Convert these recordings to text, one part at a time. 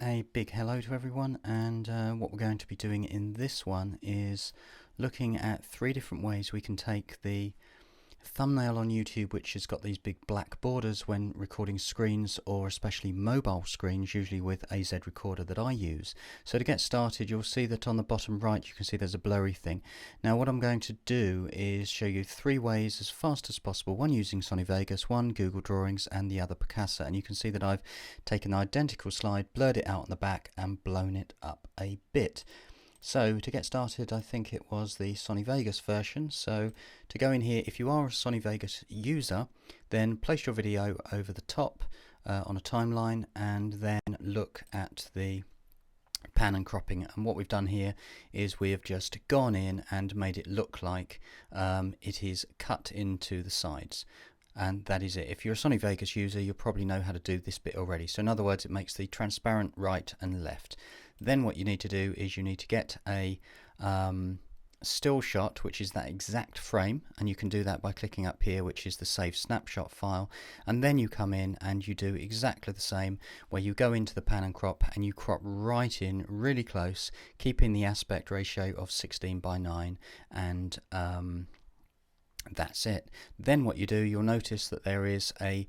A big hello to everyone, and what we're going to be doing in this one is looking at 3 different ways we can take the thumbnail on YouTube, which has got these big black borders when recording screens, or especially mobile screens, usually with AZ Recorder that I use. So to get started, you'll see that on the bottom right you can see there's a blurry thing. Now what I'm going to do is show you 3 ways as fast as possible, one using Sony Vegas, one Google Drawings, and the other Picasa. And you can see that I've taken the identical slide, blurred it out on the back and blown it up a bit. So to get started, I think it was the Sony Vegas version. So to go in here, if you are a Sony Vegas user, then place your video over the top on a timeline, and then look at the pan and cropping. And what we've done here is we have just gone in and made it look like it is cut into the sides. And that is it. If you're a Sony Vegas user, you'll probably know how to do this bit already. So in other words, it makes the transparent right and left. Then what you need to do is you need to get a still shot, which is that exact frame, and you can do that by clicking up here, which is the save snapshot file. And then you come in and you do exactly the same, where you go into the pan and crop and you crop right in really close, keeping the aspect ratio of 16:9, and that's it. Then what you do, you'll notice that there is a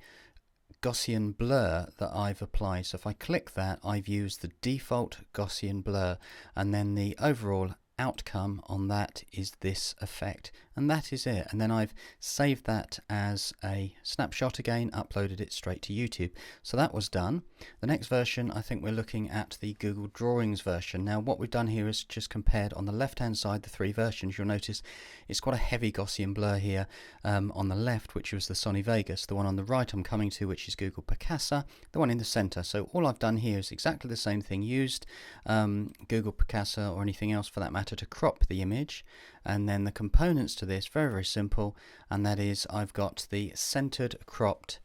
Gaussian blur that I've applied. So if I click that, I've used the default Gaussian blur, and then the overall outcome on that is this effect, and that is it. And then I've saved that as a snapshot again, uploaded it straight to YouTube. So that was done. The next version, I think we're looking at the Google Drawings version. Now what we've done here is just compared on the left hand side the 3 versions. You'll notice it's quite a heavy Gaussian blur here on the left, which was the Sony Vegas. The one on the right I'm coming to, which is Google Picasa, the one in the center. So all I've done here is exactly the same thing, used Google Picasa or anything else for that matter to crop the image. And then the components to this, very simple, and that is I've got the centered cropped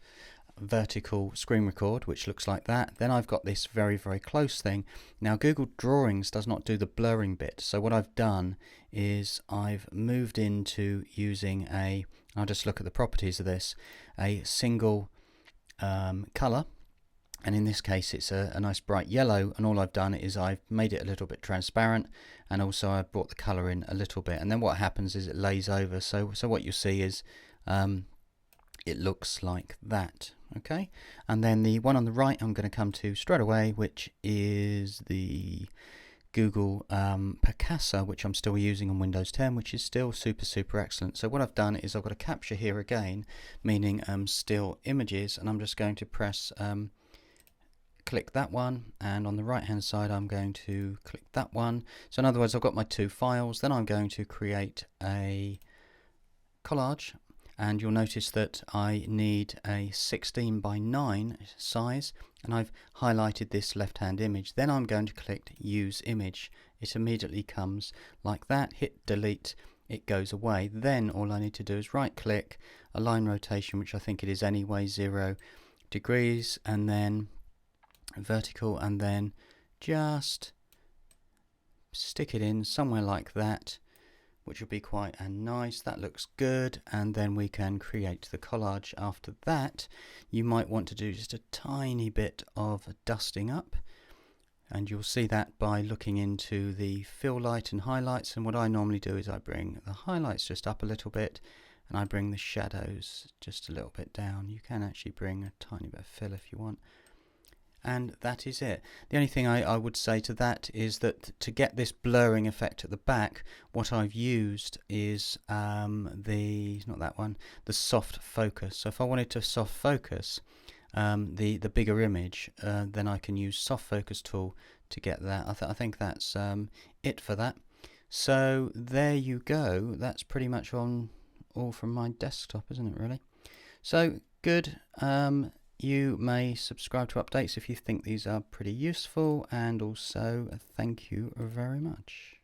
vertical screen record, which looks like that. Then I've got this very close thing. Now Google Drawings does not do the blurring bit, so what I've done is I've moved into using I'll just look at the properties of this, a single color. And in this case it's a nice bright yellow, and all I've done is I've made it a little bit transparent, and also I've brought the colour in a little bit, and then what happens is it lays over. So what you see is it looks like that. Okay, and then the one on the right I'm going to come to straight away, which is the Google Picasa, which I'm still using on Windows 10, which is still super excellent. So what I've done is I've got a capture here again, meaning still images, and I'm just going to press click that one, and on the right hand side I'm going to click that one. So in other words, I've got my 2 files. Then I'm going to create a collage, and you'll notice that I need a 16:9 size, and I've highlighted this left hand image. Then I'm going to click use image. It immediately comes like that, hit delete, it goes away. Then all I need to do is right click, align rotation, which I think it is anyway, 0 degrees, and then vertical, and then just stick it in somewhere like that, which will be quite nice. That looks good, and then we can create the collage. After that, you might want to do just a tiny bit of dusting up, and you'll see that by looking into the fill light and highlights. And what I normally do is I bring the highlights just up a little bit, and I bring the shadows just a little bit down. You can actually bring a tiny bit of fill if you want. And that is it. The only thing I would say to that is that to get this blurring effect at the back, what I've used is the soft focus. So if I wanted to soft focus the bigger image, then I can use soft focus tool to get that. I think that's it for that. So there you go. That's pretty much all from my desktop, isn't it, really? So good. You may subscribe to updates if you think these are pretty useful, and also thank you very much.